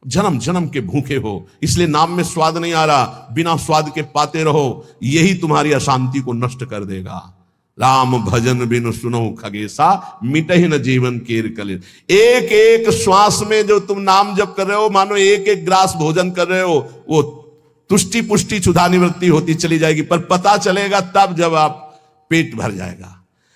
जन्म जन्म के भूखे हो, इसलिए नाम में स्वाद नहीं आ रहा, बिना स्वाद के पाते रहो, यही तुम्हारी अशांति को नष्ट कर देगा। राम भजन बिनु सुनो खगेसा, मिटहि न जीवन केर कलेश। एक एक श्वास में जो तुम नाम जप कर रहे हो, मानो एक एक ग्रास भोजन कर रहे हो, वो तुष्टि पुष्टि क्षुधा निवृत्ति होती चली जाएगी, पर पता चलेगा तब जब आप पेट भर जाएगा।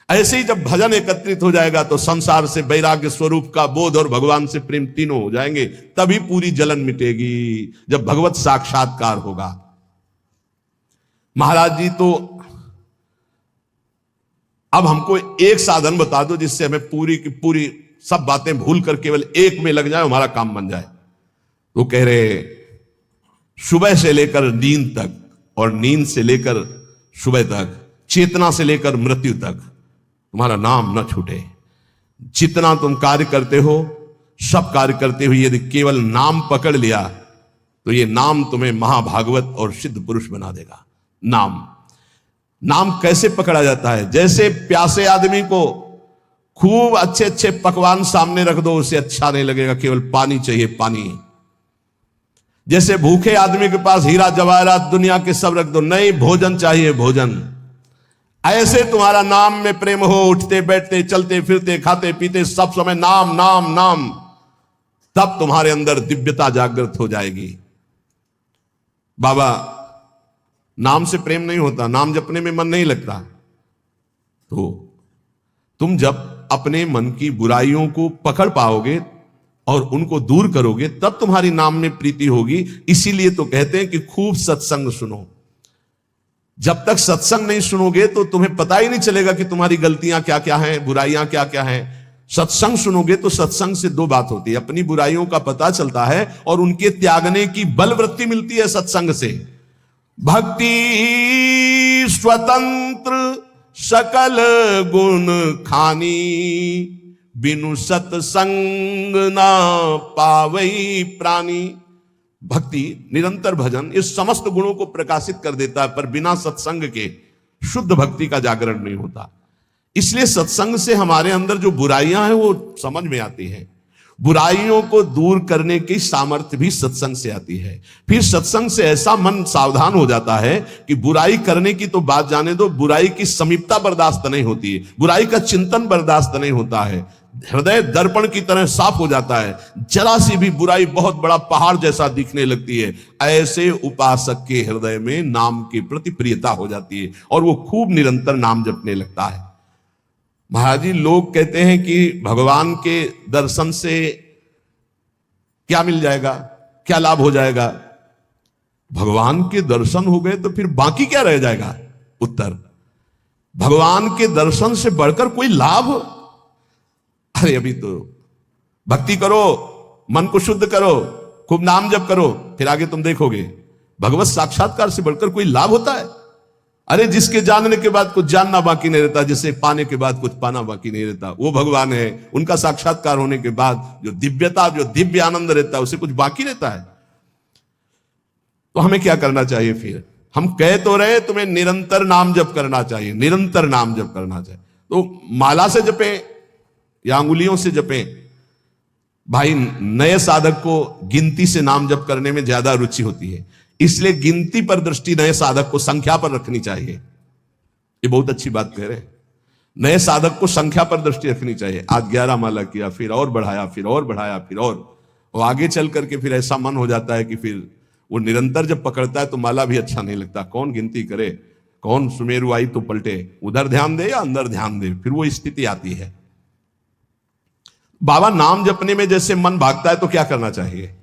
ऐसे ही जब भजन एकत्रित हो जाएगा तो संसार से वैराग्य स्वरूप का बोध और भगवान से प्रेम तीनों हो जाएंगे, तभी पूरी जलन मिटेगी, जब भगवत साक्षात्कार होगा। महाराज जी तो अब हमको एक साधन बता दो जिससे हमें पूरी की पूरी सब बातें भूल कर केवल एक में लग जाए, हमारा काम बन जाए। तो कह रहे सुबह से लेकर नींद तक और नींद से लेकर सुबह तक, चेतना से लेकर मृत्यु तक तुम्हारा नाम न छूटे। जितना तुम कार्य करते हो, सब कार्य करते हुए यदि केवल नाम पकड़ लिया तो ये नाम तुम्हें महाभागवत और सिद्ध पुरुष बना देगा। नाम कैसे पकड़ा जाता है? जैसे प्यासे आदमी को खूब अच्छे अच्छे पकवान सामने रख दो, उसे अच्छा नहीं लगेगा, केवल पानी चाहिए, पानी। जैसे भूखे आदमी के पास हीरा जवाहरात दुनिया के सब रख दो, नहीं, भोजन चाहिए, भोजन। ऐसे तुम्हारा नाम में प्रेम हो, उठते बैठते चलते फिरते खाते पीते सब समय नाम नाम नाम, तब तुम्हारे अंदर दिव्यता जागृत हो जाएगी। बाबा, नाम से प्रेम नहीं होता, नाम जपने में मन नहीं लगता, तो तुम जब अपने मन की बुराइयों को पकड़ पाओगे और उनको दूर करोगे, तब तुम्हारी नाम में प्रीति होगी। इसीलिए तो कहते हैं कि खूब सत्संग सुनो। जब तक सत्संग नहीं सुनोगे तो तुम्हें पता ही नहीं चलेगा कि तुम्हारी गलतियां क्या क्या हैं, बुराइयां क्या क्या हैं। सत्संग सुनोगे तो सत्संग से दो बात होती है, अपनी बुराइयों का पता चलता है और उनके त्यागने की बलवृत्ति मिलती है सत्संग से। भक्ति स्वतंत्र सकल गुण खानी, बिनु सत्संग ना पावई प्राणी। भक्ति, निरंतर भजन इस समस्त गुणों को प्रकाशित कर देता है, पर बिना सत्संग के शुद्ध भक्ति का जागरण नहीं होता। इसलिए सत्संग से हमारे अंदर जो बुराइयां हैं वो समझ में आती हैं। बुराइयों को दूर करने की सामर्थ्य भी सत्संग से आती है। फिर सत्संग से ऐसा मन सावधान हो जाता है कि बुराई करने की तो बात जाने दो, बुराई की समीपता बर्दाश्त नहीं होती है, बुराई का चिंतन बर्दाश्त नहीं होता है। हृदय दर्पण की तरह साफ हो जाता है, जरा सी भी बुराई बहुत बड़ा पहाड़ जैसा दिखने लगती है। ऐसे उपासक के हृदय में नाम के प्रति प्रियता हो जाती है और वो खूब निरंतर नाम जपने लगता है। महाराज जी, लोग कहते हैं कि भगवान के दर्शन से क्या मिल जाएगा, क्या लाभ हो जाएगा? भगवान के दर्शन हो गए तो फिर बाकी क्या रह जाएगा? उत्तर, भगवान के दर्शन से बढ़कर कोई लाभ? अरे अभी तो भक्ति करो, मन को शुद्ध करो, खूब नाम जप करो, फिर आगे तुम देखोगे भगवत साक्षात्कार से बढ़कर कोई लाभ होता है? अरे जिसके जानने के बाद कुछ जानना बाकी नहीं रहता, जिसे पाने के बाद कुछ पाना बाकी नहीं रहता, वो भगवान है। उनका साक्षात्कार होने के बाद जो दिव्यता, जो दिव्य आनंद रहता है, उसे कुछ बाकी रहता है। तो हमें क्या करना चाहिए? फिर हम कह तो रहे तुम्हें निरंतर नाम जप करना चाहिए, निरंतर नाम जप करना चाहिए। तो माला से जपे या अंगुलियों से जपे? भाई, नए साधक को गिनती से नाम जप करने में ज्यादा रुचि होती है, इसलिए गिनती पर दृष्टि नए साधक को संख्या पर रखनी चाहिए। ये बहुत अच्छी बात कह रहे हैं, नए साधक को संख्या पर दृष्टि रखनी चाहिए। आज 11 माला किया, फिर और बढ़ाया, फिर और बढ़ाया, फिर और आगे चल करके फिर ऐसा मन हो जाता है कि फिर वो निरंतर जब पकड़ता है तो माला भी अच्छा नहीं लगता। कौन गिनती करे, कौन सुमेरु आई तो पलटे, उधर ध्यान दे या अंदर ध्यान दे, फिर वो स्थिति आती है। बाबा, नाम जपने में जैसे मन भागता है तो क्या करना चाहिए?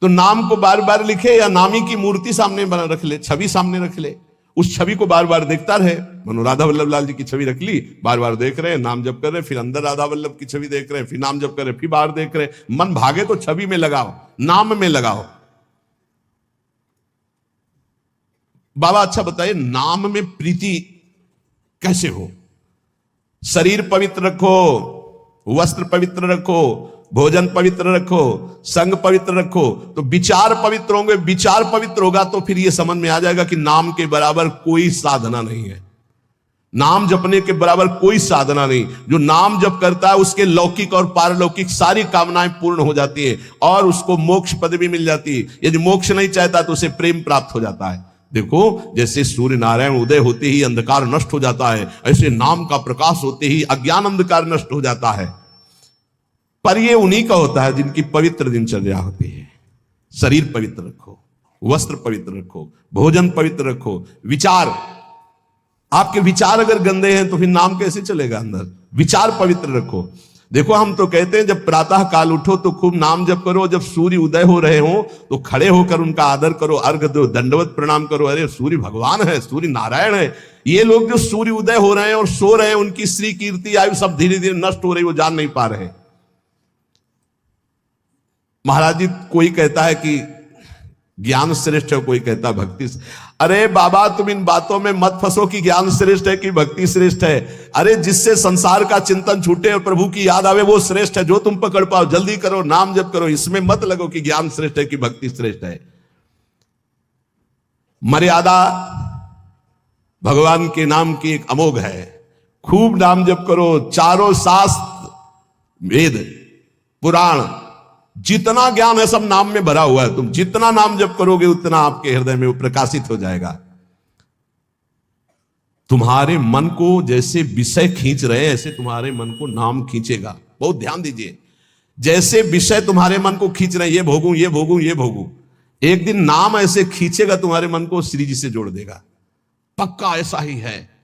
तो नाम को बार बार लिखे या नामी की मूर्ति सामने बना रख ले, छवि सामने रख ले, उस छवि को बार बार देखता रहे। मनो राधा वल्लभ लाल जी की छवि रख ली, बार बार देख रहे हैं, नाम जप कर रहे, फिर अंदर राधा वल्लभ की छवि देख रहे हैं, फिर नाम जप कर रहे, फिर बाहर देख रहे। मन भागे तो छवि में लगाओ, नाम में लगाओ। बाबा, अच्छा बताइए, नाम में प्रीति कैसे हो? शरीर पवित्र रखो, वस्त्र पवित्र रखो, भोजन पवित्र रखो, संग पवित्र रखो, तो विचार पवित्र होंगे। विचार पवित्र होगा तो फिर यह समझ में आ जाएगा कि नाम के बराबर कोई साधना नहीं है। नाम जपने के बराबर कोई साधना नहीं। जो नाम जप करता है उसके लौकिक और पारलौकिक सारी कामनाएं पूर्ण हो जाती है और उसको मोक्ष पदवी मिल जाती है। यदि मोक्ष नहीं चाहता तो उसे प्रेम प्राप्त हो जाता है। देखो, जैसे सूर्य नारायण उदय होते ही अंधकार नष्ट हो जाता है, ऐसे नाम का प्रकाश होते ही अज्ञान अंधकार नष्ट हो जाता है। पर ये उन्हीं का होता है जिनकी पवित्र दिनचर्या होती है। शरीर पवित्र रखो, वस्त्र पवित्र रखो, भोजन पवित्र रखो, विचार, आपके विचार अगर गंदे हैं तो फिर नाम कैसे चलेगा अंदर। विचार पवित्र रखो। देखो, हम तो कहते हैं जब प्रातः काल उठो तो खूब नाम जप करो, जब सूर्य उदय हो रहे हो तो खड़े होकर उनका आदर करो, अर्घ दो, दंडवत प्रणाम करो। अरे सूर्य भगवान है, सूर्य नारायण है। ये लोग जो सूर्य उदय हो रहे हैं और सो रहे हैं, उनकी श्री कीर्ति आयु सब धीरे धीरे नष्ट हो रही, वो जान नहीं पा रहे। महाराज जी, कोई कहता है कि ज्ञान श्रेष्ठ है, कोई कहता भक्ति। अरे बाबा, तुम इन बातों में मत फंसो कि ज्ञान श्रेष्ठ है कि भक्ति श्रेष्ठ है। अरे जिससे संसार का चिंतन छूटे और प्रभु की याद आवे वो श्रेष्ठ है। जो तुम पकड़ पाओ जल्दी करो, नाम जप करो। इसमें मत लगो कि ज्ञान श्रेष्ठ है कि भक्ति श्रेष्ठ है। मर्यादा भगवान के नाम की एक अमोघ है। खूब नाम जप करो। चारों शास्त्र, वेद, पुराण, जितना ज्ञान है सब नाम में भरा हुआ है। तुम जितना नाम जप करोगे उतना आपके हृदय में वो प्रकाशित हो जाएगा। तुम्हारे मन को जैसे विषय खींच रहे हैं, ऐसे तुम्हारे मन को नाम खींचेगा। बहुत ध्यान दीजिए। जैसे विषय तुम्हारे मन को खींच रहे हैं, ये भोगूं, ये भोगूं, ये भोगूं, एक दिन नाम ऐसे खींचेगा तुम्हारे मन को, श्री जी से जोड़ देगा। पक्का ऐसा ही है।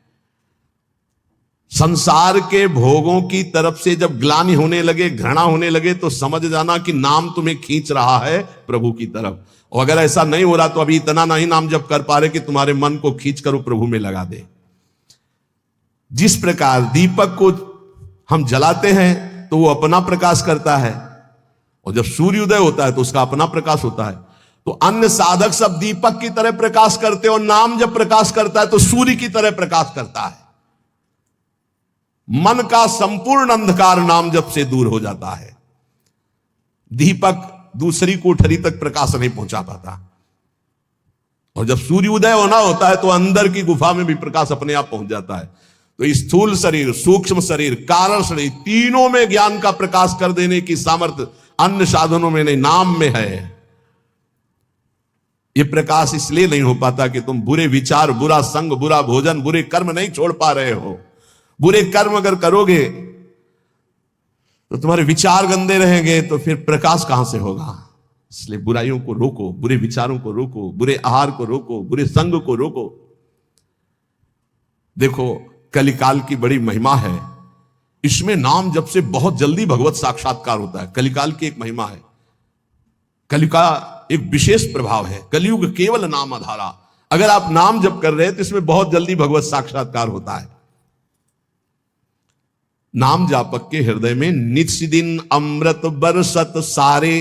संसार के भोगों की तरफ से जब ग्लानि होने लगे, घृणा होने लगे, तो समझ जाना कि नाम तुम्हें खींच रहा है प्रभु की तरफ। और अगर ऐसा नहीं हो रहा तो अभी इतना नहीं नाम जप कर पा रहे कि तुम्हारे मन को खींच कर वो प्रभु में लगा दे। जिस प्रकार दीपक को हम जलाते हैं तो वो अपना प्रकाश करता है, और जब सूर्योदय होता है तो उसका अपना प्रकाश होता है। तो अन्य साधक सब दीपक की तरह प्रकाश करते हैं, और नाम जब प्रकाश करता है तो सूर्य की तरह प्रकाश करता है। मन का संपूर्ण अंधकार नाम जप से दूर हो जाता है। दीपक दूसरी कोठरी तक प्रकाश नहीं पहुंचा पाता, और जब सूर्योदय होना होता है तो अंदर की गुफा में भी प्रकाश अपने आप पहुंच जाता है। तो स्थूल शरीर, सूक्ष्म शरीर, कारण शरीर, तीनों में ज्ञान का प्रकाश कर देने की सामर्थ्य अन्य साधनों में नहीं, नाम में है। यह प्रकाश इसलिए नहीं हो पाता कि तुम बुरे विचार, बुरा संग, बुरा भोजन, बुरे कर्म नहीं छोड़ पा रहे हो। बुरे कर्म अगर करोगे तो तुम्हारे विचार गंदे रहेंगे, तो फिर प्रकाश कहां से होगा। इसलिए बुराइयों को रोको, बुरे विचारों को रोको, बुरे आहार को रोको, बुरे संग को रोको। देखो, कलिकाल की बड़ी महिमा है। इसमें नाम जप से बहुत जल्दी भगवत साक्षात्कार होता है। कलिकाल की एक महिमा है। कलि का एक विशेष प्रभाव है। कलयुग केवल नाम आधारा। अगर आप नाम जप कर रहे हैं तो इसमें बहुत जल्दी भगवत साक्षात्कार होता है। नाम जापक के हृदय में नित्य दिन अमृत बरसत सारे,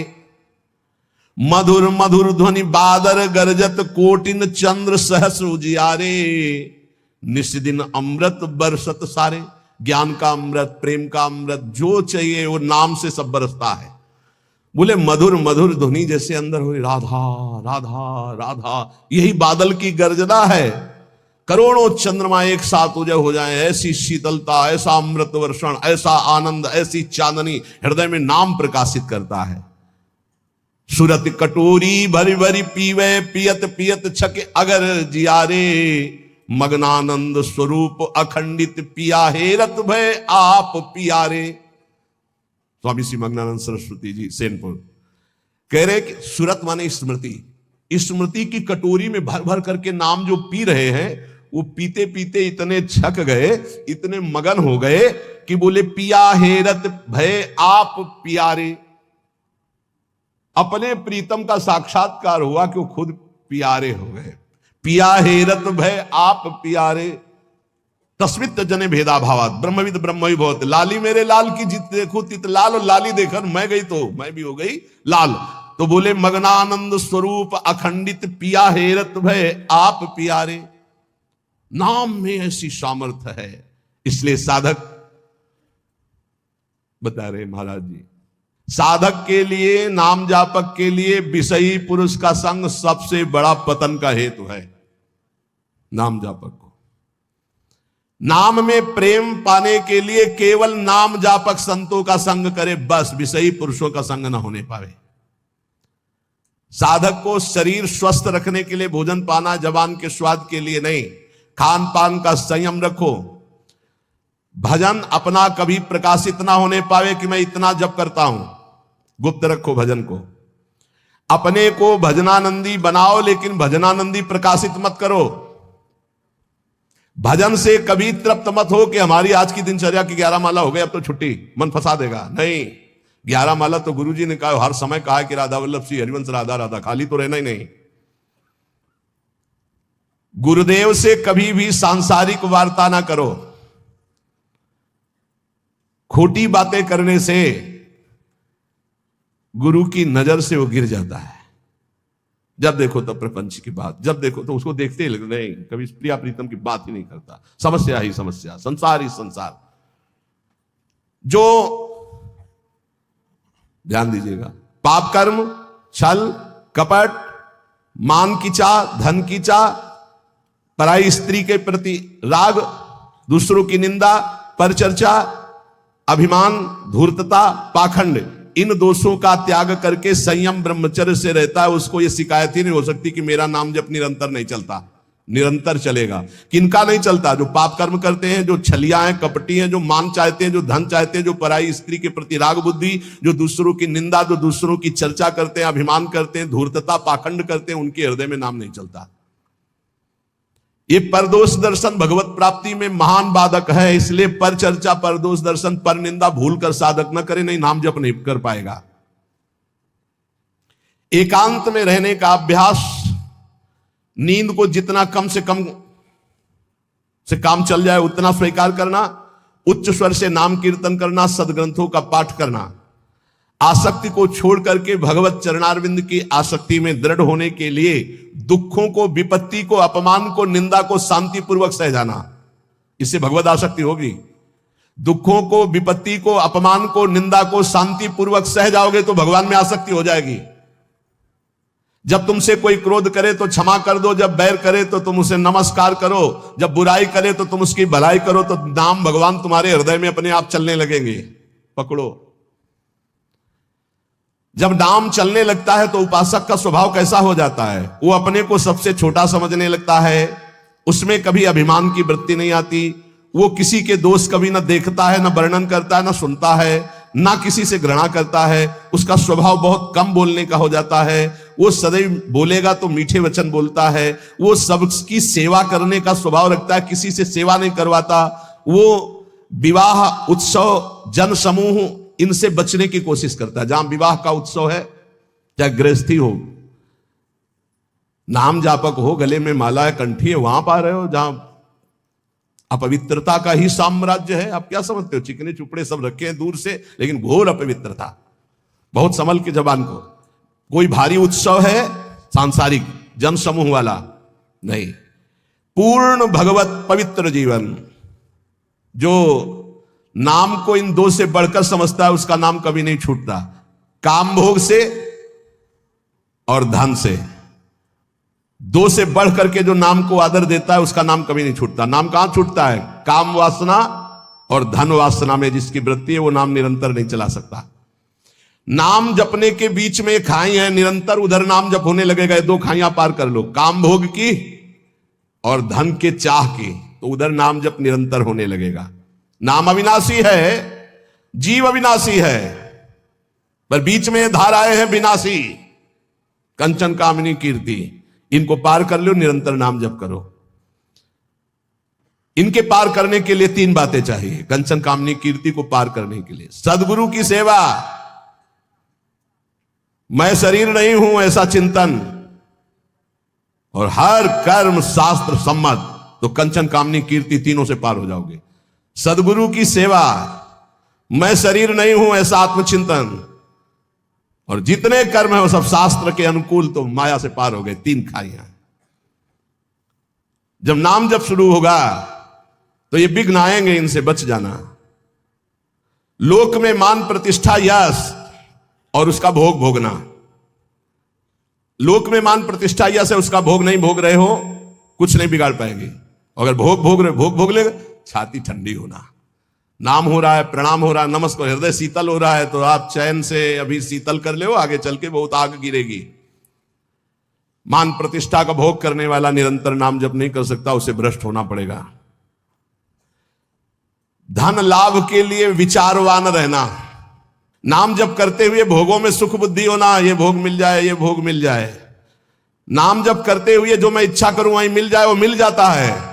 मधुर मधुर ध्वनि बादर गरजत, कोटिन चंद्र सहस उजियारे। नित्य दिन अमृत बरसत सारे, ज्ञान का अमृत, प्रेम का अमृत, जो चाहिए वो नाम से सब बरसता है। बोले मधुर मधुर ध्वनि जैसे अंदर हो, राधा राधा राधा, यही बादल की गर्जना है। करोड़ों चंद्रमा एक साथ उदय हो जाए, ऐसी शीतलता, ऐसा अमृत वर्षण, ऐसा आनंद, ऐसी चांदनी हृदय में नाम प्रकाशित करता है। सुरत कटोरी भरी भरी पीवे, पियत पियत छके अगर जियारे, मग्नानंद स्वरूप अखंडित पिया हेरत भय आप पियारे। स्वामी श्री मग्नानंद सरस्वती जी सेनपुर कह रहे कि सुरत माने स्मृति। स्मृति की कटोरी में भर भर करके नाम जो पी रहे हैं, वो पीते पीते इतने छक गए, इतने मगन हो गए कि बोले पिया हेरत भय आप पियारे। अपने प्रीतम का साक्षात्कार हुआ कि वो खुद प्यारे हो गए। पिया हेरत भय आप पियारे, तस्मित जने भेदा भावात, ब्रह्मविद ब्रह्मवि भवत। लाली मेरे लाल की जित देखो तित लाल, और लाली देखकर मैं गई तो मैं भी हो गई लाल। तो बोले मग्नानंद स्वरूप अखंडित पिया हेरत भय आप पियारे। नाम में ऐसी सामर्थ्य है। इसलिए साधक बता रहे महाराज जी, साधक के लिए, नाम जापक के लिए विषयी पुरुष का संग सबसे बड़ा पतन का हेतु है। नाम जापक को नाम में प्रेम पाने के लिए केवल नाम जापक संतों का संग करे, बस विषयी पुरुषों का संग न होने पावे। साधक को शरीर स्वस्थ रखने के लिए भोजन पाना जबान के स्वाद के लिए नहीं, खान पान का संयम रखो। भजन अपना कभी प्रकाशित ना होने पावे कि मैं इतना जप करता हूं, गुप्त रखो भजन को। अपने को भजनानंदी बनाओ, लेकिन भजनानंदी प्रकाशित मत करो। भजन से कभी तृप्त मत हो कि हमारी आज की दिनचर्या की 11 माला हो गई, अब तो छुट्टी, मन फंसा देगा। नहीं, 11 माला तो गुरुजी ने कहा, हर समय कहा कि राधा वल्लभ श्री हरिवंश राधा राधा, खाली तो रहना ही नहीं। गुरुदेव से कभी भी सांसारिक वार्ता ना करो। खोटी बातें करने से गुरु की नजर से वो गिर जाता है। जब देखो तब प्रपंच की बात, जब देखो तो उसको देखते ही लगता नहीं, कभी प्रिया प्रीतम की बात ही नहीं करता। समस्या ही समस्या, संसार ही संसार। जो ध्यान दीजिएगा, पाप कर्म, छल कपट, मान की चाह, धन की चाह, पराई स्त्री के प्रति राग, दूसरों की निंदा, परचर्चा, अभिमान, धूर्तता, पाखंड, इन दोषों का त्याग करके संयम ब्रह्मचर्य से रहता है, उसको यह शिकायत ही नहीं हो सकती कि मेरा नाम जब निरंतर नहीं चलता। निरंतर चलेगा। किनका नहीं चलता? जो पाप कर्म करते हैं, जो छलिया हैं, कपटी हैं, जो मान चाहते हैं, जो धन चाहते हैं, जो पराई स्त्री के प्रति राग बुद्धि, जो दूसरों की निंदा, जो दूसरों की चर्चा करते हैं, अभिमान करते हैं, धूर्तता, पाखंड करते हैं, उनके हृदय में नाम नहीं चलता। ये परदोष दर्शन भगवत प्राप्ति में महान बाधक है। इसलिए पर चर्चा, परदोष दर्शन, पर निंदा भूल कर साधक न करे, नहीं नाम जप नहीं कर पाएगा। एकांत में रहने का अभ्यास, नींद को जितना कम से कम से काम चल जाए उतना स्वीकार करना, उच्च स्वर से नाम कीर्तन करना, सदग्रंथों का पाठ करना, आसक्ति को छोड़ करके भगवत चरणारविंद की आसक्ति में दृढ़ होने के लिए दुखों को, विपत्ति को, अपमान को, निंदा को शांतिपूर्वक सह जाना, इससे भगवत आसक्ति होगी। दुखों को, विपत्ति को, अपमान को, निंदा को शांतिपूर्वक सह जाओगे तो भगवान में आसक्ति हो जाएगी। जब तुमसे कोई क्रोध करे तो क्षमा कर दो, जब बैर करे तो तुम उसे नमस्कार करो, जब बुराई करे तो तुम उसकी भलाई करो, तो नाम भगवान तुम्हारे हृदय में अपने आप चलने लगेंगे। पकड़ो। जब नाम चलने लगता है तो उपासक का स्वभाव कैसा हो जाता है? वो अपने को सबसे छोटा समझने लगता है, उसमें कभी अभिमान की वृत्ति नहीं आती, वो किसी के दोष कभी न देखता है, न वर्णन करता है, न सुनता है, ना किसी से घृणा करता है। उसका स्वभाव बहुत कम बोलने का हो जाता है। वो सदैव बोलेगा तो मीठे वचन बोलता है। वो सबकी सेवा करने का स्वभाव रखता है, किसी से सेवा नहीं करवाता। वो विवाह, उत्सव, जन समूह, इनसे बचने की कोशिश करता है। जहां विवाह का उत्सव है, चाहे गृहस्थी हो, नाम जापक हो, गले में माला है, कंठी है, वहां पा रहे हो जहां अपवित्रता का ही साम्राज्य है। आप क्या समझते हो? चिकने चुपड़े सब रखे हैं दूर से, लेकिन घोर अपवित्रता। बहुत संभल के जबान को। कोई भारी उत्सव है सांसारिक जन समूह वाला नहीं, पूर्ण भगवत पवित्र जीवन। जो नाम को इन दो से बढ़कर समझता है उसका नाम कभी नहीं छूटता। काम भोग से और धन से, दो से बढ़ करके जो नाम को आदर देता है उसका नाम कभी नहीं छूटता। नाम कहां छूटता है? काम वासना और धन वासना में जिसकी वृत्ति है वो नाम निरंतर नहीं चला सकता। नाम जपने के बीच में खाई है, निरंतर उधर नाम जप होने लगेगा। दो खाइयां पार कर लो, काम भोग की और धन के चाह की, तो उधर नाम जप निरंतर होने लगेगा। नाम अविनाशी है, जीव अविनाशी है, पर बीच में धाराएं हैं विनाशी। कंचन कामिनी कीर्ति, इनको पार कर लो, निरंतर नाम जप करो। इनके पार करने के लिए तीन बातें चाहिए। कंचन कामिनी कीर्ति को पार करने के लिए सदगुरु की सेवा, मैं शरीर नहीं हूं ऐसा चिंतन, और हर कर्म शास्त्र सम्मत, तो कंचन कामिनी कीर्ति तीनों से पार हो जाओगे। सदगुरु की सेवा, मैं शरीर नहीं हूं ऐसा आत्मचिंतन, और जितने कर्म है वो सब शास्त्र के अनुकूल, तो माया से पार हो गए। तीन खाइयां। जब नाम जब शुरू होगा तो ये विघ्न आएंगे, इनसे बच जाना। लोक में मान प्रतिष्ठा यश और उसका भोग भोगना। लोक में मान प्रतिष्ठा यश है, उसका भोग नहीं भोग रहे हो, कुछ नहीं बिगाड़ पाएंगे। अगर भोग भोग ले छाती ठंडी होना। नाम हो रहा है, प्रणाम हो रहा है, नमस्कार, हृदय शीतल हो रहा है, तो आप चैन से अभी शीतल कर ले, आगे चल के बहुत आग गिरेगी। मान प्रतिष्ठा का भोग करने वाला निरंतर नाम जप नहीं कर सकता, उसे भ्रष्ट होना पड़ेगा। धन लाभ के लिए विचारवान रहना, नाम जप करते हुए भोगों में सुख बुद्धि होना, ये भोग मिल जाए, ये भोग मिल जाए। नाम जप करते हुए जो मैं इच्छा करूं वही मिल जाए, वो मिल जाता है।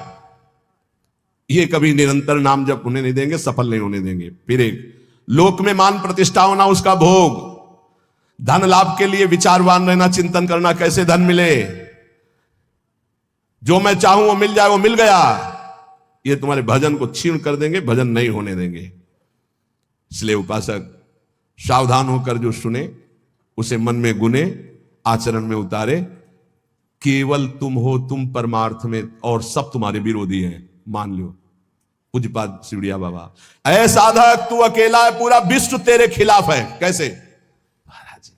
ये कभी निरंतर नाम जप होने नहीं देंगे, सफल नहीं होने देंगे। फिर एक लोक में मान प्रतिष्ठा होना, उसका भोग। धन लाभ के लिए विचारवान रहना, चिंतन करना कैसे धन मिले, जो मैं चाहूं वो मिल जाए, वो मिल गया। ये तुम्हारे भजन को क्षीण कर देंगे, भजन नहीं होने देंगे। इसलिए उपासक सावधान होकर जो सुने उसे मन में गुने, आचरण में उतारे। केवल तुम हो, तुम परमार्थ में, और सब तुम्हारे विरोधी हैं, मान लो। पूज्यपाद सिवड़िया बाबा, ऐ साधक तू अकेला है, पूरा विश्व तेरे खिलाफ है। कैसे महाराज,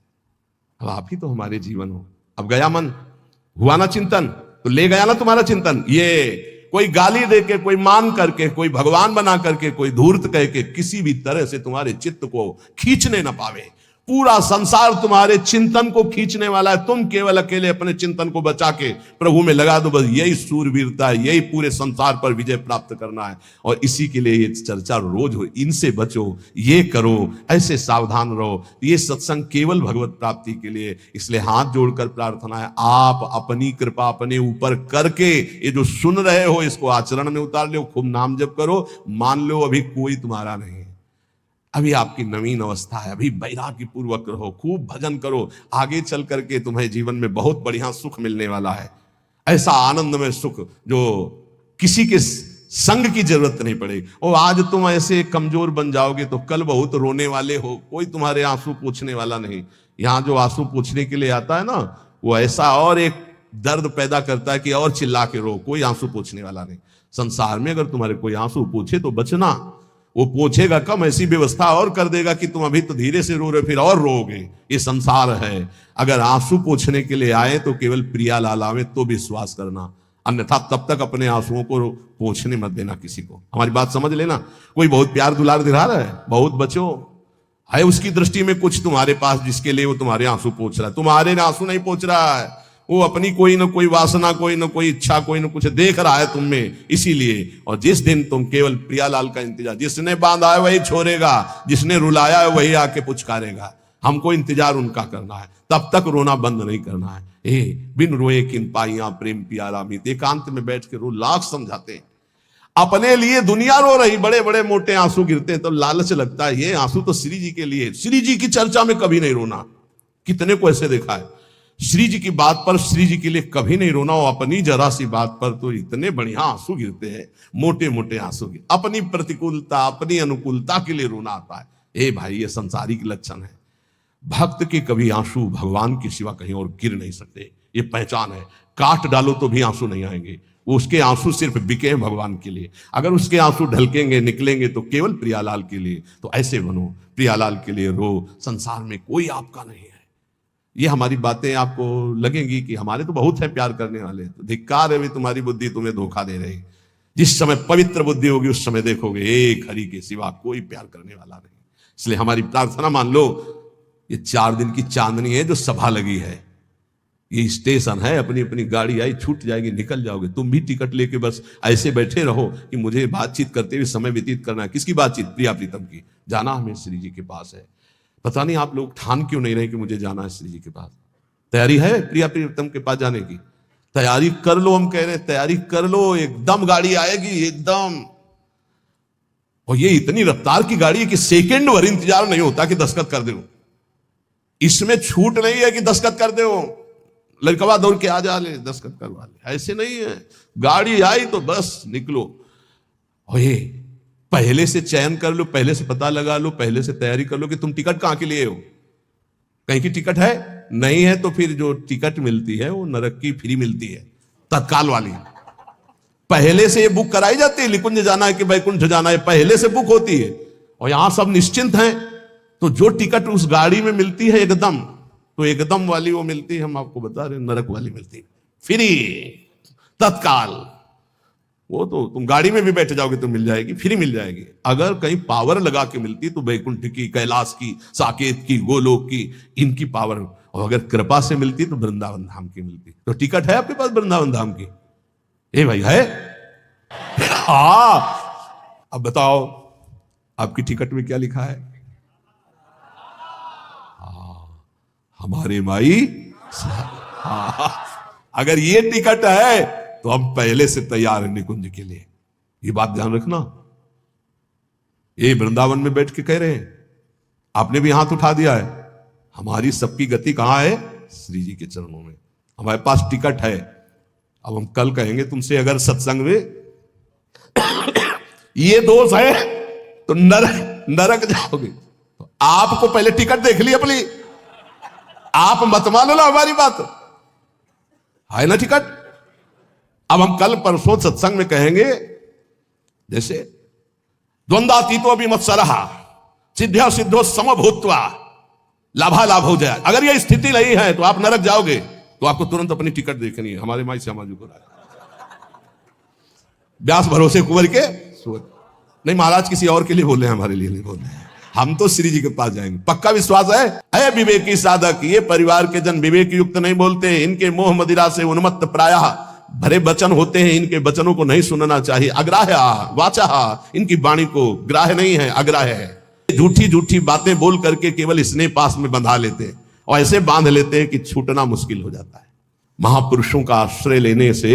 अब आप ही तो हमारे जीवन हो। अब गया मन, हुआ ना चिंतन, तो ले गया ना तुम्हारा चिंतन। ये कोई गाली दे के, कोई मान करके, कोई भगवान बना करके, कोई धूर्त कह के किसी भी तरह से तुम्हारे चित्त को खींचने ना पावे। पूरा संसार तुम्हारे चिंतन को खींचने वाला है, तुम केवल अकेले अपने चिंतन को बचा के प्रभु में लगा दो। बस यही सूरवीरता है, यही पूरे संसार पर विजय प्राप्त करना है। और इसी के लिए ये चर्चा रोज हो। इनसे बचो, ये करो, ऐसे सावधान रहो। ये सत्संग केवल भगवत प्राप्ति के लिए। इसलिए हाथ जोड़कर प्रार्थना है, आप अपनी कृपा अपने ऊपर करके ये जो सुन रहे हो इसको आचरण में उतार लो। खूब नाम जप करो। मान लो अभी कोई तुम्हारा नहीं, अभी आपकी नवीन अवस्था है, अभी वैराग्य पूर्वक रहो, खूब भजन करो। आगे चल करके तुम्हें जीवन में बहुत बढ़िया सुख मिलने वाला है। ऐसा आनंदमय सुख जो किसी के संग की जरूरत नहीं पड़ेगी। और आज तुम ऐसे कमजोर बन जाओगे तो कल बहुत रोने वाले हो, कोई तुम्हारे आंसू पूछने वाला नहीं। यहां जो आंसू पूछने के लिए आता है ना, वो ऐसा और एक दर्द पैदा करता है कि और चिल्ला के रो, कोई आंसू पूछने वाला नहीं। संसार में अगर तुम्हारे कोई आंसू पूछे तो बचना, वो पूछेगा कम, ऐसी व्यवस्था और कर देगा कि तुम अभी तो धीरे से रो रहे, फिर और रोगे। ये संसार है। अगर आंसू पूछने के लिए आए तो केवल प्रियालाल आवे तो विश्वास करना, अन्यथा तब तक अपने आंसुओं को पूछने मत देना किसी को। हमारी बात समझ लेना। कोई बहुत प्यार दुलार दिला रहा है, बहुत बचो, है उसकी दृष्टि में कुछ तुम्हारे पास जिसके लिए वो तुम्हारे आंसू पूछ रहा है। तुम्हारे आंसू नहीं पूछ रहा है, वो अपनी कोई ना कोई वासना, कोई ना कोई इच्छा, कोई ना कुछ देख रहा है तुम में, इसीलिए। और जिस दिन तुम केवल प्रियालाल का इंतजार, जिसने बांधा है वही छोड़ेगा, जिसने रुलाया है वही आके पुचकारेगा। हमको इंतजार उनका करना है, तब तक रोना बंद नहीं करना है। बिन रोए किन पाइया प्रेम प्यारा मीत, एकांत में बैठ के रो, लाख समझाते हैं। अपने लिए दुनिया रो रही, बड़े बड़े मोटे आंसू गिरते हैं तो लालच लगता है, ये आंसू तो श्री जी के लिए। श्री जी की चर्चा में कभी नहीं रोना। कितने को ऐसे देखा है, श्री जी की बात पर, श्री जी के लिए कभी नहीं रोना, और अपनी जरा सी बात पर तो इतने बढ़िया आंसू गिरते हैं, मोटे मोटे आंसू गिर। अपनी प्रतिकूलता, अपनी अनुकूलता के लिए रोना आता है। ए भाई, ये संसारिक लक्षण है। भक्त के कभी आंसू भगवान के सिवा कहीं और गिर नहीं सकते, ये पहचान है। काट डालो तो भी आंसू नहीं आएंगे, वो उसके आंसू सिर्फ बिके हैं भगवान के लिए। अगर उसके आंसू ढलकेंगे, निकलेंगे तो केवल प्रियालाल के लिए। तो ऐसे बनो, प्रियालाल के लिए रो। संसार में कोई आपका नहीं है। ये हमारी बातें आपको लगेंगी कि हमारे तो बहुत है प्यार करने वाले, तो धिक्कार है भी तुम्हारी बुद्धि तुम्हें धोखा दे रही। जिस समय पवित्र बुद्धि होगी उस समय देखोगे एक हरि के सिवा कोई प्यार करने वाला नहीं। इसलिए हमारी प्रार्थना मान लो, ये 4 दिन की चांदनी है जो सभा लगी है, ये स्टेशन है। अपनी अपनी गाड़ी आई, छूट जाएगी, निकल जाओगे। तुम भी टिकट लेके बस ऐसे बैठे रहो कि मुझे बातचीत करते हुए समय व्यतीत करना है। किसकी बातचीत? प्रिया प्रीतम की। जाना हमें श्री जी के पास है। पता नहीं आप लोग ठान क्यों नहीं रहे कि मुझे जाना है श्री जी के पास। तैयारी है प्रिया प्रीतम के पास जाने की? तैयारी कर लो, हम कह रहे हैं तैयारी कर लो, एकदम गाड़ी आएगी एकदम। और ये इतनी रफ्तार की गाड़ी है कि सेकंड भर इंतजार नहीं होता कि दस्तखत कर दो। इसमें छूट नहीं है कि दस्तखत कर दो, लड़कवा दौड़ के आ जा ले दस्तखत करवा ले, ऐसे नहीं है। गाड़ी आई तो बस निकलो। और ये पहले से चयन कर लो, पहले से पता लगा लो, पहले से तैयारी कर लो कि तुम टिकट कहां के लिए हो। कहीं की टिकट है? नहीं है तो फिर जो टिकट मिलती है वो नरक की फ्री मिलती है, तत्काल वाली। पहले से ये बुक कराई जाती है, निकुंज जाना है कि वैकुंठ जाना है, पहले से बुक होती है। और यहां सब निश्चिंत हैं, तो जो टिकट उस गाड़ी में मिलती है एकदम, तो एकदम वाली वो मिलती है, हम आपको बता रहे हैं, नरक वाली मिलती है, फ्री, तत्काल। वो तो तुम गाड़ी में भी बैठ जाओगे तो मिल जाएगी, फ्री मिल जाएगी। अगर कहीं पावर लगा के मिलती तो वैकुंठ की, कैलाश की, साकेत की, गोलोक की, इनकी पावर, और अगर कृपा से मिलती तो वृंदावन धाम की मिलती। तो टिकट है आपके पास वृंदावन धाम की? ए भाई है? अब बताओ आपकी टिकट में क्या लिखा है? हमारे माई। अगर ये टिकट है तो हम पहले से तैयार हैं निकुंज के लिए। ये बात ध्यान रखना। ये वृंदावन में बैठ के कह रहे हैं, आपने भी हाथ उठा दिया है। हमारी सबकी गति कहां है? श्री जी के चरणों में। हमारे पास टिकट है। अब हम कल कहेंगे तुमसे, अगर सत्संग में ये दोष है तो नरक जाओगे। तो आपको पहले टिकट देख ली अपनी। आप मत मानो ना हमारी बात, है ना टिकट। अब हम कल परसों सत्संग में कहेंगे, जैसे द्वंद्वातीतो विमत्सरः सिद्ध्यो सिद्धो समभूत्वा लाभालाभ हो जाए। अगर यह स्थिति नहीं है तो आप नरक जाओगे। तो आपको तुरंत अपनी टिकट देखनी है। हमारे माई श्यामा जी को व्यास भरोसे कुंवर के नहीं, महाराज किसी और के लिए बोल रहे हैं, हमारे लिए नहीं बोल रहे हैं। हम तो श्री जी के पास जाएंगे, पक्का विश्वास है। अय विवेकी साधक, ये परिवार के जन विवेक युक्त नहीं बोलते। इनके मोह मदिरा से उन्मत्त प्रायः भरे वचन होते हैं। इनके वचनों को नहीं सुनना चाहिए। अग्राह्य वाचा, इनकी वाणी को ग्राह्य नहीं है, अग्राह्य है। झूठी झूठी बातें बोल करके केवल स्नेह पास में बंधा लेते हैं, और ऐसे बांध लेते हैं कि छूटना मुश्किल हो जाता है। महापुरुषों का आश्रय लेने से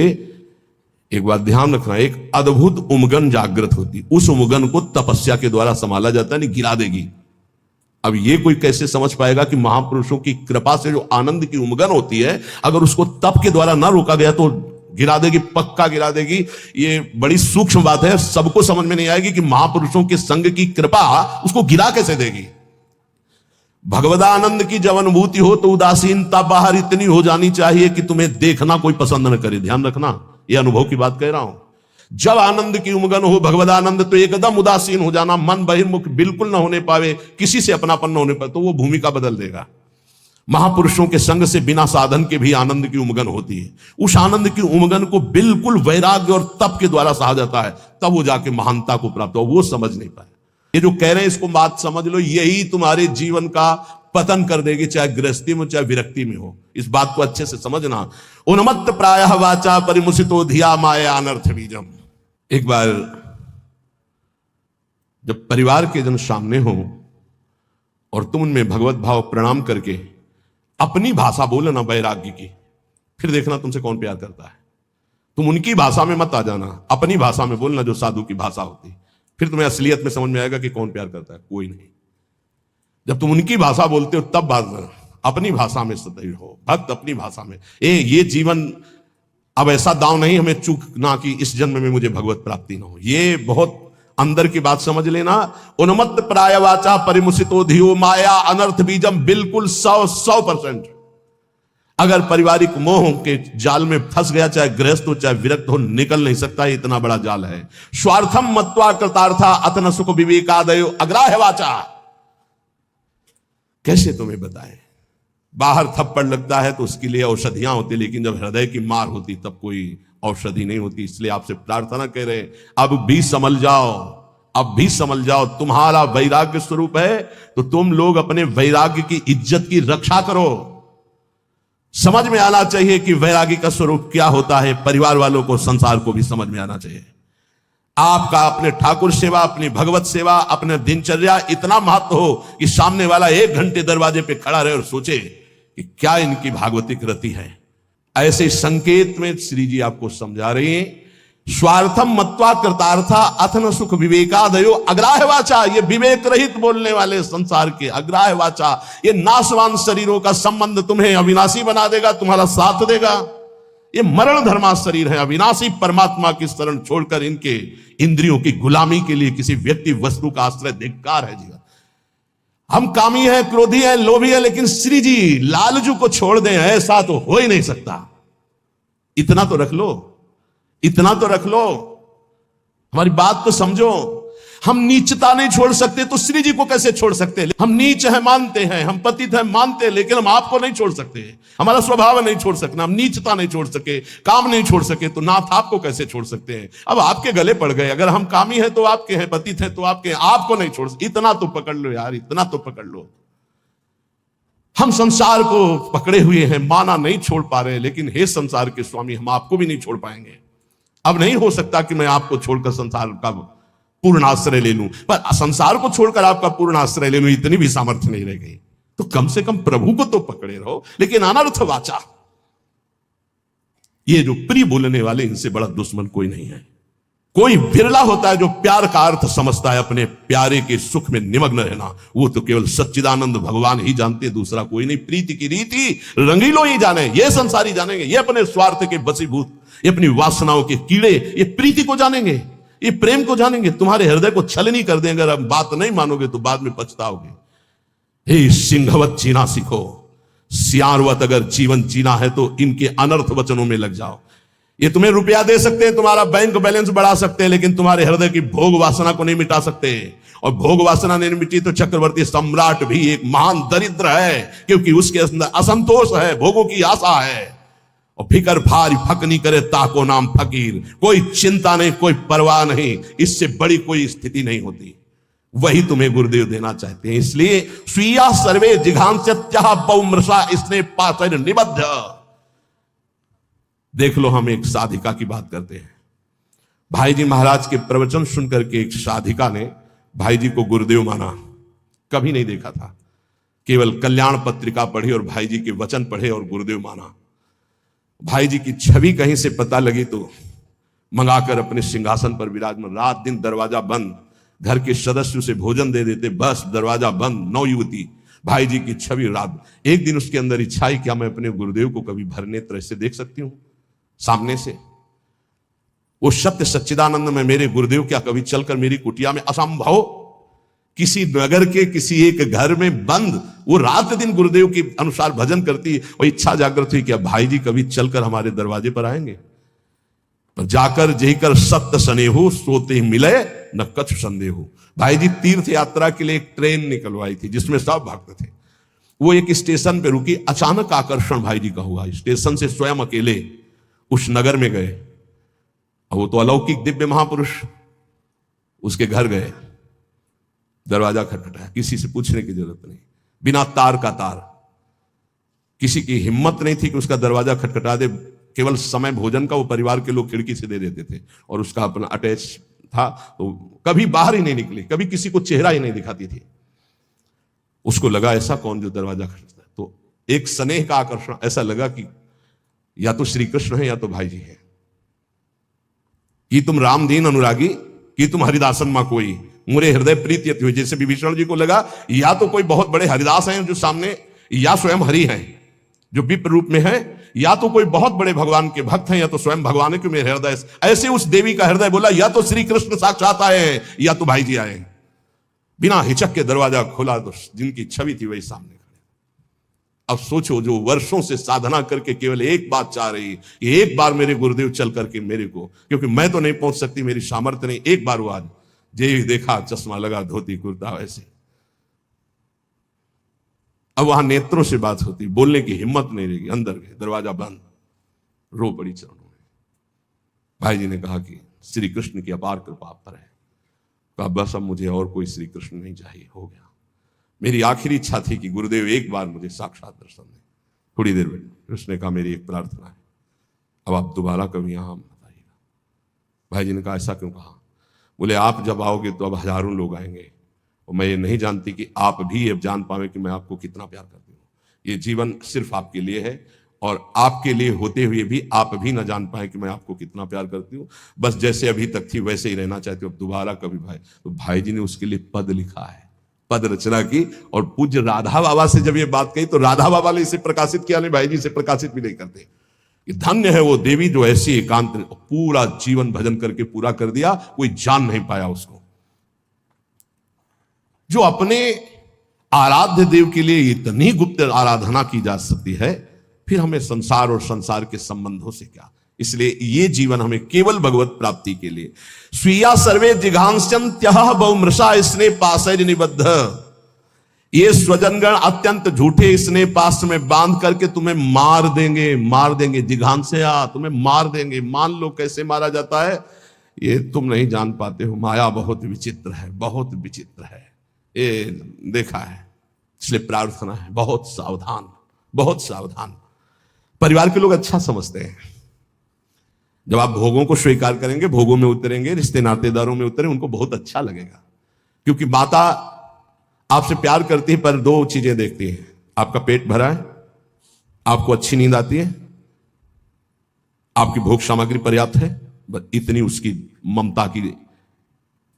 एक बात ध्यान रखना, एक अद्भुत उमगन जागृत होती। उस उमगन को तपस्या के द्वारा संभाला जाता है, नहीं गिरा देगी। अब ये कोई कैसे समझ पाएगा कि महापुरुषों की कृपा से जो आनंद की उमगन होती है, अगर उसको तप के द्वारा ना रोका गया तो गिरा देगी, पक्का गिरा देगी। ये बड़ी सूक्ष्म बात है, सबको समझ में नहीं आएगी कि महापुरुषों के संग की कृपा उसको गिरा कैसे देगी। भगवदानंद की जब अनुभूति हो तो उदासीनता बाहर इतनी हो जानी चाहिए कि तुम्हें देखना कोई पसंद न करे। ध्यान रखना, यह अनुभव की बात कह रहा हूं। जब आनंद की उमगन हो, भगवदानंद, तो एकदम उदासीन हो जाना, मन बहिर्मुख बिल्कुल ना होने पावे, किसी से अपनापन न होने पाए, तो वो भूमिका बदल देगा। महापुरुषों के संग से बिना साधन के भी आनंद की उमगन होती है। उस आनंद की उमगन को बिल्कुल वैराग्य और तप के द्वारा सहा जाता है, तब वो जाके महानता को प्राप्त हो। वो समझ नहीं पाए। ये जो कह रहे हैं इसको बात समझ लो, यही तुम्हारे जीवन का पतन कर देगी, चाहे गृहस्थी में चाहे विरक्ति में हो। इस बात को अच्छे से समझना। उन्मत्त प्रायः वाचा परिमुसितो धिया माया अनर्थ बीजम। एक बार जब परिवार के जन सामने हो और तुम उनमें भगवत भाव प्रणाम करके अपनी भाषा बोलना वैराग्य की, फिर देखना तुमसे कौन प्यार करता है। तुम उनकी भाषा में मत आ जाना, अपनी भाषा में बोलना जो साधु की भाषा होती। फिर तुम्हें असलियत में समझ में आएगा कि कौन प्यार करता है। कोई नहीं। जब तुम उनकी भाषा बोलते हो तब बात, अपनी भाषा में सदैव हो भक्त, अपनी भाषा में। ये जीवन अब ऐसा दांव नहीं हमें चूकना कि इस जन्म में मुझे भगवत प्राप्ति ना हो। ये बहुत अंदर की बात समझ लेना। उन्मत्त प्राय वाचा परिमुसितो धियो माया अनर्थ बीजम, बिल्कुल 100%। अगर पारिवारिक मोह के जाल में फंस गया, चाहे गृहस्थ हो चाहे विरक्त हो, निकल नहीं सकता। इतना बड़ा जाल है। स्वार्थम मत्वा कृतार्था अतन सुख विवेकादयो अग्राह्य वाचा। कैसे तुम्हें बताएं? बाहर थप्पड़ लगता है तो उसके लिए औषधियां होती, लेकिन जब हृदय की मार होती तब कोई औषधि नहीं होती। इसलिए आपसे प्रार्थना कह रहे हैं, अब भी समझ जाओ, अब भी समझ जाओ। तुम्हारा वैराग्य स्वरूप है तो तुम लोग अपने वैराग्य की इज्जत की रक्षा करो। समझ में आना चाहिए कि वैराग्य का स्वरूप क्या होता है। परिवार वालों को, संसार को भी समझ में आना चाहिए। आपका अपने ठाकुर सेवा, अपनी भगवत सेवा, अपने दिनचर्या इतना महत्व हो कि सामने वाला 1 घंटे दरवाजे पे खड़ा रहे और सोचे कि क्या इनकी भागवतिक रति है। ऐसे संकेत में श्री जी आपको समझा रही हैं। स्वार्थम मत्वा कृतार्था अथन सुख विवेकादयो अग्राह्य वाचा। ये विवेक रहित बोलने वाले संसार के अग्राह्य वाचा, ये नाशवान शरीरों का संबंध तुम्हें अविनाशी बना देगा, तुम्हारा साथ देगा। ये मरण धर्मा शरीर है। अविनाशी परमात्मा की शरण छोड़कर इनके इंद्रियों की गुलामी के लिए किसी व्यक्ति वस्तु का आश्रय धिक्कार है जीवन। हम कामी हैं, क्रोधी हैं, लोभी हैं, लेकिन श्री जी लालजू को छोड़ दें, ऐसा तो हो ही नहीं सकता। इतना तो रख लो, इतना तो रख लो। हमारी बात तो समझो। हम नीचता नहीं छोड़ सकते तो श्री जी को कैसे छोड़ सकते? हम नीच है मानते हैं, हम पतित है मानते हैं, लेकिन हम आपको नहीं छोड़ सकते। हमारा स्वभाव नहीं छोड़ सकना, हम नीचता नहीं छोड़ सके, काम नहीं छोड़ सके, तो नाथ आपको कैसे छोड़ सकते हैं? अब आपके गले पड़ गए। अगर हम कामी हैं तो आपके हैं, पतित हैं तो आपके हैं, आपको नहीं छोड़ सकते। इतना तो पकड़ लो यार, इतना तो पकड़ लो। हम संसार को पकड़े हुए हैं, माना नहीं छोड़ पा रहे हैं, लेकिन हे संसार के स्वामी, हम आपको भी नहीं छोड़ पाएंगे। अब नहीं हो सकता कि मैं आपको छोड़कर संसार का पूर्ण आश्रय ले लूं, पर संसार को छोड़कर आपका पूर्ण आश्रय ले लूं, इतनी भी सामर्थ्य नहीं रह गई। तो कम से कम प्रभु को तो पकड़े रहो। लेकिन अनर्थ वाचा, ये जो प्रिय बोलने वाले, इनसे बड़ा दुश्मन कोई नहीं है। कोई बिरला होता है जो प्यार का अर्थ समझता है अपने प्यारे के सुख में निमग्न रहना। वो तो केवल सच्चिदानंद भगवान ही जानते, दूसरा कोई नहीं। प्रीति की रीति रंगीलों ही जाने, ये संसारी जानेंगे। ये अपने स्वार्थ के बसीभूत, ये अपनी वासनाओं के कीड़े, ये प्रीति को जानेंगे, ये प्रेम को जानेंगे। तुम्हारे हृदय को छलनी कर देंगे। अगर अब बात नहीं मानोगे तो बाद में पछताओगे। हे सिंहवत जीना सीखो, सियारवत अगर जीवन जीना है तो इनके अनर्थ वचनों में लग जाओ। ये तुम्हें रुपया दे सकते हैं, तुम्हारा बैंक बैलेंस बढ़ा सकते हैं, लेकिन तुम्हारे हृदय की भोग वासना को नहीं मिटा सकते। और भोग वासना नहीं मिटी तो चक्रवर्ती सम्राट भी एक महान दरिद्र है, क्योंकि उसके अंदर असंतोष है, भोगों की आशा है। और फिकर भारी फक नहीं करे ताको नाम फकीर। कोई चिंता नहीं, कोई परवाह नहीं, इससे बड़ी कोई स्थिति नहीं होती। वही तुम्हें गुरुदेव देना चाहते हैं। इसलिए स्वीया सर्वे जिघांस्यत्यः बहुमृषा स्नेह पाशैर निबद्ध। देख लो, हम एक साधिका की बात करते हैं। भाई जी महाराज के प्रवचन सुनकर के एक साधिका ने भाई जी को गुरुदेव माना। कभी नहीं देखा था, केवल कल्याण पत्रिका पढ़ी और भाई जी के वचन पढ़े और गुरुदेव माना। भाई जी की छवि कहीं से पता लगी तो मंगाकर अपने सिंहासन पर विराजमान। रात दिन दरवाजा बंद, घर के सदस्य उसे भोजन दे देते, बस दरवाजा बंद। नवयुवती भाई जी की छवि। रात एक दिन उसके अंदर इच्छा ही, क्या मैं अपने गुरुदेव को कभी भरने तरह से देख सकती हूं सामने से? वो सत्य सच्चिदानंद में मेरे गुरुदेव क्या कभी चलकर मेरी कुटिया में? असंभव। किसी नगर के किसी एक घर में बंद वो रात दिन गुरुदेव के अनुसार भजन करती, और इच्छा जागृत हुई कि भाई जी कभी चलकर हमारे दरवाजे पर आएंगे। पर जाकर जेकर सत्य स्नेहु सोते ही मिले न कछु संदेहु। भाई जी तीर्थ यात्रा के लिए एक ट्रेन निकलवाई थी जिसमें सब भक्त थे। वो एक स्टेशन पे रुकी, अचानक आकर्षण भाई जी का हुआ। स्टेशन से स्वयं अकेले उस नगर में गए, और वो तो अलौकिक दिव्य महापुरुष, उसके घर गए। दरवाजा खटखटाया, किसी से पूछने की जरूरत नहीं, बिना तार का तार। किसी की हिम्मत नहीं थी कि उसका दरवाजा खटखटा दे। केवल समय भोजन का वो परिवार के लोग खिड़की से दे देते थे, और उसका अपना अटैच था, तो कभी बाहर ही नहीं निकली, कभी किसी को चेहरा ही नहीं दिखाती थी। उसको लगा ऐसा कौन जो दरवाजा खटखटाता है? तो एक स्नेह का आकर्षण, ऐसा लगा कि या तो श्री कृष्ण है या तो भाई जी है। कि तुम राम दीन अनुरागी, कि तुम हरिदासन मां कोई, मुरे हृदय प्रीति हुई। जैसे विभीषण जी को लगा या तो कोई बहुत बड़े हरिदास हैं जो सामने, या स्वयं हरि हैं जो विप्र रूप में है, या तो कोई बहुत बड़े भगवान के भक्त हैं, या तो स्वयं भगवान है कि मेरे हृदय। ऐसे उस देवी का हृदय बोला या तो श्री कृष्ण साक्षात आए हैं या तो भाई जी आए हैं। बिना हिचक के दरवाजा खोला तो जिनकी छवि थी वही सामने खड़े। अब सोचो, जो वर्षों से साधना करके केवल एक बात चाह रही कि एक बार मेरे गुरुदेव चल करके मेरे को, क्योंकि मैं तो नहीं पहुंच सकती, मेरी सामर्थ्य नहीं, एक बार वो आज जे देखा चश्मा लगा, धोती कुर्ता वैसे। अब वहां नेत्रों से बात होती, बोलने की हिम्मत नहीं रहेगी। अंदर गए, दरवाजा बंद, रो पड़ी चरणों में। भाई जी ने कहा कि श्री कृष्ण की अपार कृपा आप पर है। कहा बस अब मुझे और कोई श्री कृष्ण नहीं चाहिए, हो गया। मेरी आखिरी इच्छा थी कि गुरुदेव एक बार मुझे साक्षात दर्शन दें। थोड़ी देर बैठे, कृष्ण ने कहा मेरी एक प्रार्थना है, अब आप दोबारा कभी यहां बताइएगा। भाई जी ने कहा ऐसा क्यों कहा? बोले आप जब आओगे तो अब हजारों लोग आएंगे, और मैं ये नहीं जानती कि आप भी ये जान पावे कि मैं आपको कितना प्यार करती हूँ। ये जीवन सिर्फ आपके लिए है, और आपके लिए होते हुए भी आप भी ना जान पाए कि मैं आपको कितना प्यार करती हूँ। बस जैसे अभी तक थी वैसे ही रहना चाहती हूँ, अब दोबारा कभी भाई। तो भाई जी ने उसके लिए पद लिखा है, पद रचना की। और पूज्य राधा बाबा से जब ये बात कही तो राधा बाबा ने इसे प्रकाशित किया, नहीं भाई जी इसे प्रकाशित भी नहीं करते। धन्य है वो देवी जो ऐसी एकांत पूरा जीवन भजन करके पूरा कर दिया, कोई जान नहीं पाया उसको। जो अपने आराध्य देव के लिए इतनी गुप्त आराधना की जा सकती है, फिर हमें संसार और संसार के संबंधों से क्या? इसलिए ये जीवन हमें केवल भगवत प्राप्ति के लिए। स्वीया सर्वे जिघांस्यन्त्यः बहुमृषा स्नेह पाशैर् निबद्ध। ये स्वजनगण अत्यंत झूठे स्नेह पाश में बांध करके तुम्हें मार देंगे। जिघांस्या, तुम्हें मार देंगे। मान लो कैसे मारा जाता है, ये तुम नहीं जान पाते हो। माया बहुत विचित्र है, बहुत विचित्र है, ये देखा है। इसलिए प्रार्थना है, बहुत सावधान, बहुत सावधान। परिवार के लोग अच्छा समझते हैं, जब आप भोगों को स्वीकार करेंगे, भोगों में उतरेंगे, रिश्ते नातेदारों में उतरें, उनको बहुत अच्छा लगेगा। क्योंकि माता आपसे प्यार करती है, पर दो चीजें देखती है, आपका पेट भरा है, आपको अच्छी नींद आती है, आपकी भोग सामग्री पर्याप्त है, बस इतनी उसकी ममता की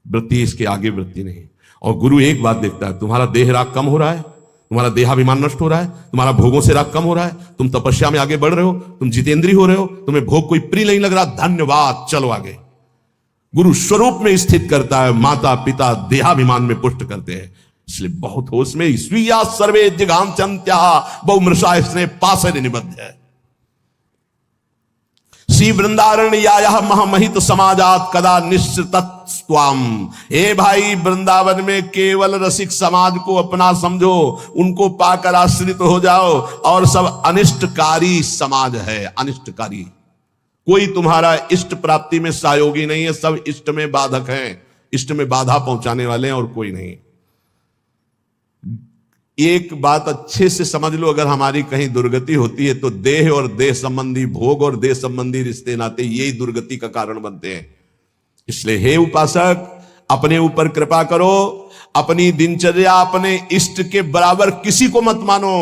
वृत्ति, इसके आगे वृत्ति नहीं। और गुरु एक बात देखता है, तुम्हारा देह राग कम हो रहा है, तुम्हारा देहाभिमान नष्ट हो रहा है, तुम्हारा भोगों से राग कम हो रहा है, तुम तपस्या में आगे बढ़ रहे हो, तुम जितेंद्रीय हो रहे हो, तुम्हें भोग कोई प्रिय नहीं लग रहा, धन्यवाद, चलो आगे। गुरु स्वरूप में स्थित करता है, माता पिता देहाभिमान में पुष्ट करते हैं। इसलिए बहुत होश में, स्वीया सर्वे जिघांस्यन्त्यः बहुमृषा स्नेह पाशैर् निबद्ध है। श्री वृंदारण्यायः महामहित समाजात कदा निश्चितस्त्वाम। हे भाई, वृंदावन में केवल रसिक समाज को अपना समझो, उनको पाकर आश्रित हो जाओ, और सब अनिष्टकारी समाज है, अनिष्टकारी। कोई तुम्हारा इष्ट प्राप्ति में सहयोगी नहीं है, सब इष्ट में बाधक हैं, इष्ट में बाधा पहुंचाने वाले हैं, और कोई नहीं। एक बात अच्छे से समझ लो, अगर हमारी कहीं दुर्गति होती है तो देह और देह संबंधी भोग और देह संबंधी रिश्ते नाते यही दुर्गति का कारण बनते हैं। इसलिए हे उपासक, अपने ऊपर कृपा करो, अपनी दिनचर्या अपने इष्ट के बराबर किसी को मत मानो।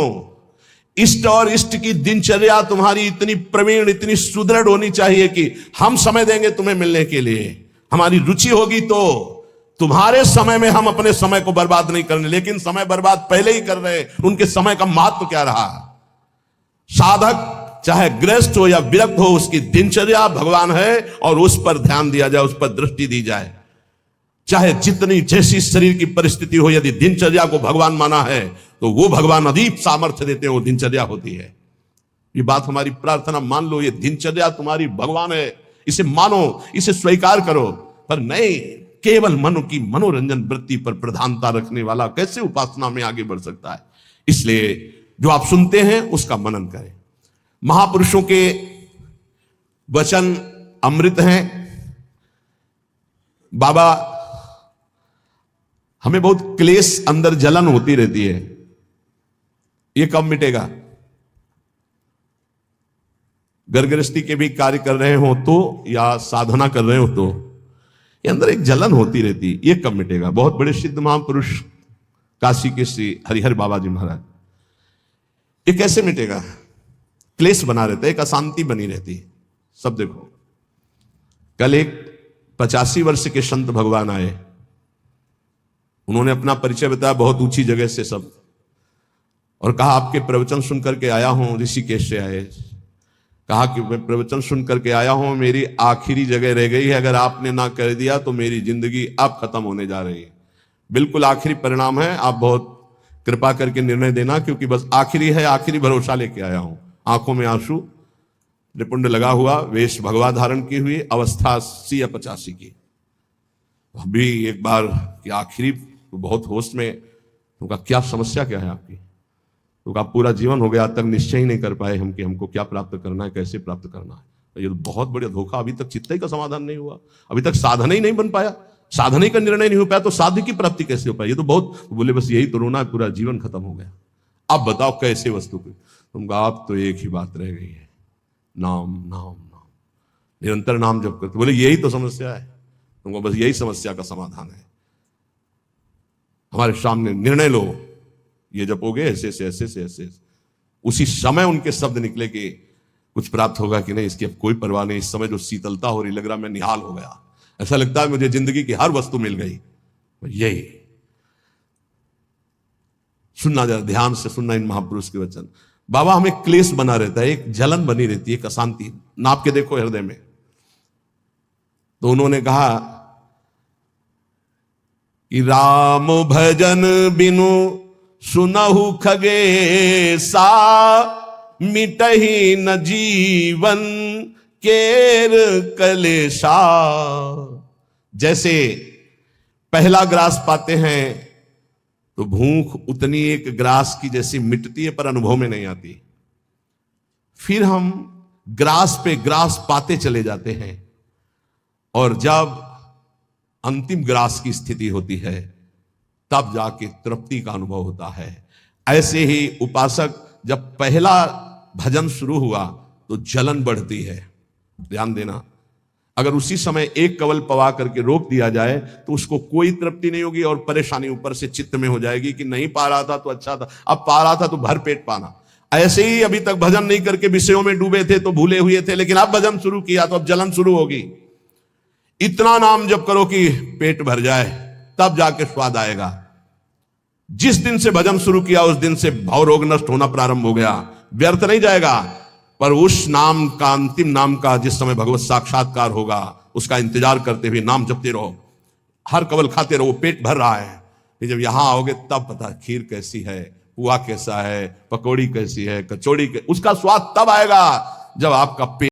इष्ट और इष्ट की दिनचर्या तुम्हारी इतनी प्रवीण, इतनी सुदृढ़ होनी चाहिए कि हम समय देंगे तुम्हें मिलने के लिए। हमारी रुचि होगी तो तुम्हारे समय में हम अपने समय को बर्बाद नहीं करने, लेकिन समय बर्बाद पहले ही कर रहे हैं। उनके समय का महत्व क्या रहा? साधक चाहे गृहस्थ हो या विरक्त हो, उसकी दिनचर्या भगवान है, और उस पर ध्यान दिया जाए, उस पर दृष्टि दी जाए। चाहे जितनी जैसी शरीर की परिस्थिति हो, यदि दिनचर्या को भगवान माना है तो वो भगवान अदीप सामर्थ्य देते हैं, वो दिनचर्या होती है। ये बात हमारी प्रार्थना, मान लो ये दिनचर्या तुम्हारी भगवान है, इसे मानो, इसे स्वीकार करो। पर नहीं, केवल मनो की मनोरंजन वृत्ति पर प्रधानता रखने वाला कैसे उपासना में आगे बढ़ सकता है? इसलिए जो आप सुनते हैं उसका मनन करें। महापुरुषों के वचन अमृत हैं। बाबा, हमें बहुत क्लेश, अंदर जलन होती रहती है, ये कब मिटेगा? गर्गृहस्थी के भी कार्य कर रहे हो तो, या साधना कर रहे हो तो, ये अंदर एक जलन होती रहती है, ये कब मिटेगा? बहुत बड़े सिद्ध महापुरुष काशी के श्री हरिहर बाबा जी महाराज, ये कैसे मिटेगा? क्लेश बना रहता है, एक अशांति बनी रहती है। सब देखो, कल एक 85 वर्ष के संत भगवान आए, उन्होंने अपना परिचय बताया बहुत ऊंची जगह से सब, और कहा आपके प्रवचन सुन करके आया हूं, ऋषिकेश से आए। कहा कि मैं प्रवचन सुन करके आया हूं, मेरी आखिरी जगह रह गई है, अगर आपने ना कर दिया तो मेरी जिंदगी अब खत्म होने जा रही है। बिल्कुल आखिरी परिणाम है, आप बहुत कृपा करके निर्णय देना, क्योंकि बस आखिरी है, आखिरी भरोसा लेके आया हूं। आंखों में आंसू, त्रिपुंड लगा हुआ, वेश भगवा धारण की हुई, अवस्था 80 या 85 की। अभी एक बार कि आखिरी, तो बहुत होश में, उनका क्या समस्या क्या है आपकी? तो आप पूरा जीवन हो गया, आज तक निश्चय ही नहीं कर पाए हम कि हमको क्या प्राप्त करना है, कैसे प्राप्त करना है। ये तो बहुत बड़ा धोखा, अभी तक चित्त का समाधान नहीं हुआ, अभी तक साधन ही नहीं बन पाया, साधन ही का निर्णय नहीं हो पाया, तो साध्य की प्राप्ति कैसे हो पाई? ये तो बहुत, बोले बस यही तो रोना है, पूरा जीवन खत्म हो गया। अब बताओ कैसे वस्तु की? तुम कहा अब तो एक ही बात रह गई है, नाम नाम नाम, निरंतर नाम जप करते। बोले यही तो समस्या है, तुमको बस यही समस्या का समाधान है। हमारे सामने निर्णय लो, ये जपोगे ऐसे से ऐसे से ऐसे, उसी समय उनके शब्द निकले कि कुछ प्राप्त होगा कि नहीं, इसकी अब कोई परवाह नहीं। इस समय जो शीतलता हो रही, लग रहा मैं निहाल हो गया, ऐसा लगता है मुझे जिंदगी की हर वस्तु मिल गई। यही सुनना, जरा ध्यान से सुनना इन महापुरुष के वचन। बाबा, हमें क्लेश बना रहता है, एक जलन बनी रहती है, एक अशांति, नाप के देखो हृदय में। तो उन्होंने कहा कि राम भजन बिनु सुनहु खगेसा, मिटहि न जीवन केर कलेशा। जैसे पहला ग्रास पाते हैं तो भूख उतनी एक ग्रास की जैसी मिटती है, पर अनुभव में नहीं आती। फिर हम ग्रास पे ग्रास पाते चले जाते हैं, और जब अंतिम ग्रास की स्थिति होती है तब जाके तृप्ति का अनुभव होता है। ऐसे ही उपासक जब पहला भजन शुरू हुआ तो जलन बढ़ती है। ध्यान देना, अगर उसी समय एक कवल पवा करके रोक दिया जाए तो उसको कोई तृप्ति नहीं होगी, और परेशानी ऊपर से चित्त में हो जाएगी कि नहीं पा रहा था तो अच्छा था, अब पा रहा था तो भर पेट पाना। ऐसे ही अभी तक भजन नहीं करके विषयों में डूबे थे तो भूले हुए थे, लेकिन अब भजन शुरू किया तो अब जलन शुरू होगी। इतना नाम जप करो कि पेट भर जाए, तब जाके स्वाद आएगा। जिस दिन से भजन शुरू किया उस दिन से भाव रोग नष्ट होना प्रारंभ हो गया। व्यर्थ नहीं जाएगा, पर उस नाम का, अंतिम नाम का, जिस समय भगवत साक्षात्कार होगा उसका इंतजार करते हुए नाम जपते रहो, हर कवल खाते रहो, पेट भर रहा है। फिर जब यहां आओगे तब पता खीर कैसी है, पुआ कैसा है, पकौड़ी कैसी है, कचौड़ी उसका स्वाद तब आएगा जब आपका पेट